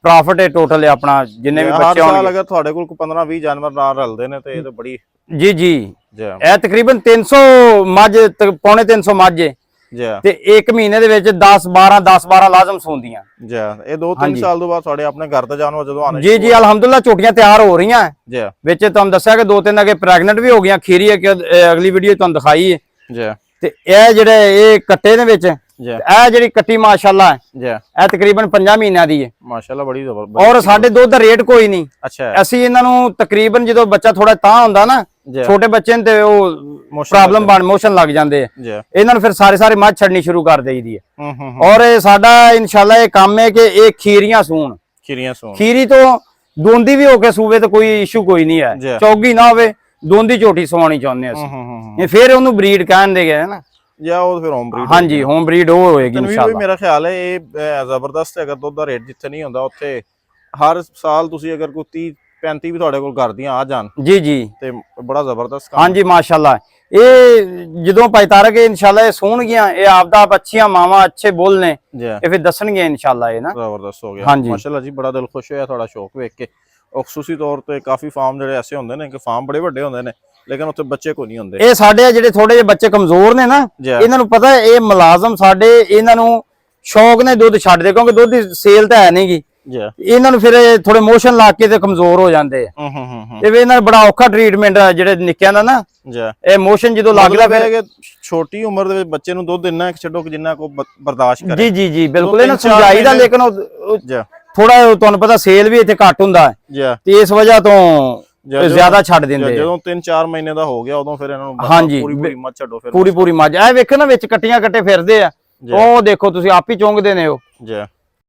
ਪ੍ਰੋਫਿਟ ਹੈ ਟੋਟਲ ਆਪਣਾ ਜਿੰਨੇ ਵੀ ਬੱਚੇ ਆਉਣਗੇ। ਅਗਰ ਤੁਹਾਡੇ ਕੋਲ 15-20 ਜਾਨਵਰ ਨਾਲ ਰਲਦੇ ਨੇ ਤੇ ਇਹ ਤਾਂ ਬੜੀ ਜੀ। ਇਹ ਤਕਰੀਬਨ 300 ਮੱਝ, ਪੌਣੇ 300 ਮੱਝ ਹੈ ਜੀ ਤੇ 1 ਮਹੀਨੇ ਦੇ ਵਿੱਚ 10 12 ਲਾਜ਼ਮ ਸੂੰਦੀਆਂ ਜੀ। ਇਹ 2-3 ਸਾਲ ਤੋਂ ਬਾਅਦ ਤੁਹਾਡੇ ਆਪਣੇ ਘਰ ਦਾ ਜਾਨਵਰ ਜਦੋਂ ਆਣੇ ਜੀ ਅਲਹਮਦੁਲਿਲਾ ਝੋਟੀਆਂ ਤਿਆਰ ਹੋ ਰਹੀਆਂ ਜੀ ਵਿੱਚ ਤੁਹਾਨੂੰ ਦੱਸਿਆ ਕਿ 2-3 ਅਗੇ ਪ੍ਰੈਗਨੈਂਟ ਵੀ ਹੋ ਗਈਆਂ ਖੀਰੀ ਹੈ ਕਿ ਅਗਲੀ ਵੀਡੀਓ ਤੁਹਾਨੂੰ ਦਿਖਾਈ ਹੈ ਜੀ। ਤੇ ਇਹ ਜਿਹੜੇ ਇਹ ਕੱਟੇ ਦੇ ਵਿੱਚ ਜੀ ਇਹ ਜਿਹੜੀ ਕੱਟੀ ਮਾਸ਼ਾਅੱਲਾ ਹੈ ਜੀ ਇਹ ਤਕਰੀਬਨ 5 ਮਹੀਨਿਆਂ ਦੀ ਹੈ ਮਾਸ਼ਾਅੱਲਾ ਬੜੀ ਜ਼ਬਰਦਸਤ। ਔਰ ਸਾਡੇ ਦੁੱਧ ਦਾ ਰੇਟ ਕੋਈ ਨਹੀਂ। ਅੱਛਾ ਅਸੀਂ ਇਹਨਾਂ ਨੂੰ ਤਕਰੀਬਨ ਜਦੋਂ ਬੱਚਾ ਥੋੜਾ ਤਾਂ ਹੁੰਦਾ ਨਾ ਜੀ ਛੋਟੇ ਬੱਚੇ ਨੇ ਤੇ ਉਹ ਪ੍ਰੋਬਲਮ ਬਣ ਮੋਸ਼ਨ ਲੱਗ ਜਾਂਦੇ ਆ ਜੀ। ਇਹਨਾਂ ਨੂੰ ਫਿਰ ਸਾਰੇ ਮੱਝ ਛੱਡਣੀ ਸ਼ੁਰੂ ਕਰ ਦੇਈਦੀ ਹੈ। ਔਰ ਇਹ ਸਾਡਾ ਇਨਸ਼ਾਅੱਲਾ ਇਹ ਕੰਮ ਹੈ ਕਿ ਇਹ ਖੀਰੀਆਂ ਸੂਣ ਖੀਰੀਆਂ ਸੂਣ ਖੀਰੀ ਤੋਂ ਦੋਂਦੀ ਵੀ ਹੋ ਕੇ ਸੂਵੇ ਤੇ ਕੋਈ ਇਸ਼ੂ ਕੋਈ ਨਹੀਂ ਜੀ। ਹੈ ਚੌਗੀ ਨਾ ਹੋਵੇ ਦੋਂਦੀ ਝੋਟੀ ਸਵਾਉਣੀ ਚਾਹੁੰਦੇ ਅਸੀਂ ਇਹ ਫਿਰ ਉਹਨੂੰ ਬਰੀਡ ਕਹਿਣ ਦੇ ਗਏ ਨਾ ਜਾਂ ਉਹ ਫਿਰ ਹੋਮ ਬਰੀਡ ਹਾਂਜੀ ਹੋਮ ਬਰੀਡ ਉਹ ਹੋਏਗੀ ਤਨਵੀਰ ਇਨਸ਼ਾਅੱਲਾ। ਮੇਰਾ ਖਿਆਲ ਹੈ ਇਹ ਜ਼ਬਰਦਸਤ ਹੈ। ਅਗਰ ਦੁੱਧ ਦਾ ਰੇਟ ਜਿੱਥੇ ਨਹੀਂ ਹੁੰਦਾ ਉੱਥੇ ਹਰ ਸਾਲ ਤੁਸੀਂ ਅਗਰ ਕੋਈ 30-35 ਵੀ ਤੁਹਾਡੇ ਕੋਲ ਘਰ ਦੀਆਂ ਆ ਜਾਣ ਜੀ ਤੇ ਬੜਾ ਜ਼ਬਰਦਸਤ ਕੰਮ ਹਾਂਜੀ ਮਾਸ਼ਾਅੱਲਾ। ਇਹ ਜਦੋਂ ਪਾਇਤਾਰਕ ਇਨਸ਼ਾਅੱਲਾ ਇਹ ਸੋਹਣਗੀਆਂ ਇਹ ਆਪਦਾ ਅੱਛੀਆਂ ਮਾਵਾਂ ਅੱਛੇ ਬੋਲ ਨੇ ਜੀ ਇਹ ਫਿਰ ਦੱਸਣਗੇ ਇਨਸ਼ਾਅੱਲਾ ਇਹ ਨਾ ਜ਼ਬਰਦਸਤ ਹੋ ਗਿਆ ਹਾਂਜੀ। ਮਾਸ਼ਾਅੱਲਾ ਜੀ ਬੜਾ ਦਿਲ ਖੁਸ਼ ਹੋਇਆ ਤੁਹਾਡਾ ਸ਼ੌਕ ਵੇਖ ਕੇ। ਖੁਸੂਸੀ ਤੌਰ ਤੇ ਕਾਫੀ ਫਾਰਮ ਜਿਹੜੇ ਐਸੇ ਹੁੰਦੇ ਨੇ ਕਿ ਫਾਰਮ ਬੜੇ ਵੱਡੇ ਹੁੰਦੇ ਨੇ ਲੇਕਿਨ ਉੱਥੇ ਬੱਚੇ ਕੋਈ ਨਹੀਂ ਹੁੰਦੇ। ਇਹ ਸਾਡੇ ਜਿਹੜੇ ਥੋੜੇ ਜਿਹੇ ਬੱਚੇ ਕਮਜ਼ੋਰ ਨੇ ਨਾ ਜੀ ਇਹਨਾਂ ਨੂੰ ਪਤਾ ਇਹ ਮੁਲਾਜ਼ਮ ਸਾਡੇ ਇਹਨਾਂ ਨੂੰ ਸ਼ੌਕ ਨੇ ਦੁੱਧ ਛੱਡਦੇ ਕਿਉਂਕਿ ਦੁੱਧ ਦੀ ਸੇਲ ਤਾਂ ਹੈ ਨਹੀਂਗੀ ਜੀ ਇਹਨਾਂ ਨੂੰ ਫਿਰ ਥੋੜੇ ਮੋਸ਼ਨ ਲਾ ਕੇ ਤੇ ਕਮਜ਼ੋਰ ਹੋ ਜਾਂਦੇ ਆ ਇਹ ਵੀ ਇਹਨਾਂ ਦਾ ਬੜਾ ਔਖਾ ਟ੍ਰੀਟਮੈਂਟ ਆ ਜਿਹੜੇ ਨਿੱਕਿਆਂ ਦਾ ਨਾ ਜੀ। ਇਹ ਮੋਸ਼ਨ ਜਦੋਂ ਲੱਗਦਾ ਫਿਰ ਕਿ ਛੋਟੀ ਉਮਰ ਦੇ ਵਿੱਚ ਬੱਚੇ ਨੂੰ ਦੁੱਧ ਇੰਨਾ ਛੱਡੋ ਕਿ ਜਿੰਨਾ ਕੋ ਬਰਦਾਸ਼ਤ ਕਰੇ। ਜੀ ਬਿਲਕੁਲ ਇਹਨਾਂ ਸਮਝਾਈਦਾ ਲੇਕਿਨ ਜੀ ਥੋੜਾ ਤੁਹਾਨੂੰ ਪਤਾ ਸੇਲ ਵੀ ਇੱਥੇ ਘੱਟ ਹੁੰਦਾ ਜੀ ਤੇ ਇਸ ਵਜ੍ਹਾ ਤੋਂ ਜ਼ਿਆਦਾ ਛੱਡ ਦਿੰਦੇ ਜਦੋਂ 3-4 ਮਹੀਨੇ ਦਾ ਹੋ ਗਿਆ ਉਦੋਂ ਫਿਰ ਇਹਨਾਂ ਨੂੰ ਹਾਂਜੀ ਪੂਰੀ ਮੱਝ ਛੱਡੋ ਫਿਰ ਪੂਰੀ ਮੱਝ ਇਹ ਵੇਖੋ ਨਾ ਵਿੱਚ ਕੱਟੀਆਂ ਕੱਟੇ ਫਿਰਦੇ ਆ ਉਹ ਦੇਖੋ ਤੁਸੀਂ ਆਪ ਹੀ ਚੁੰਗਦੇ ਨੇ ਉਹ ਜੀ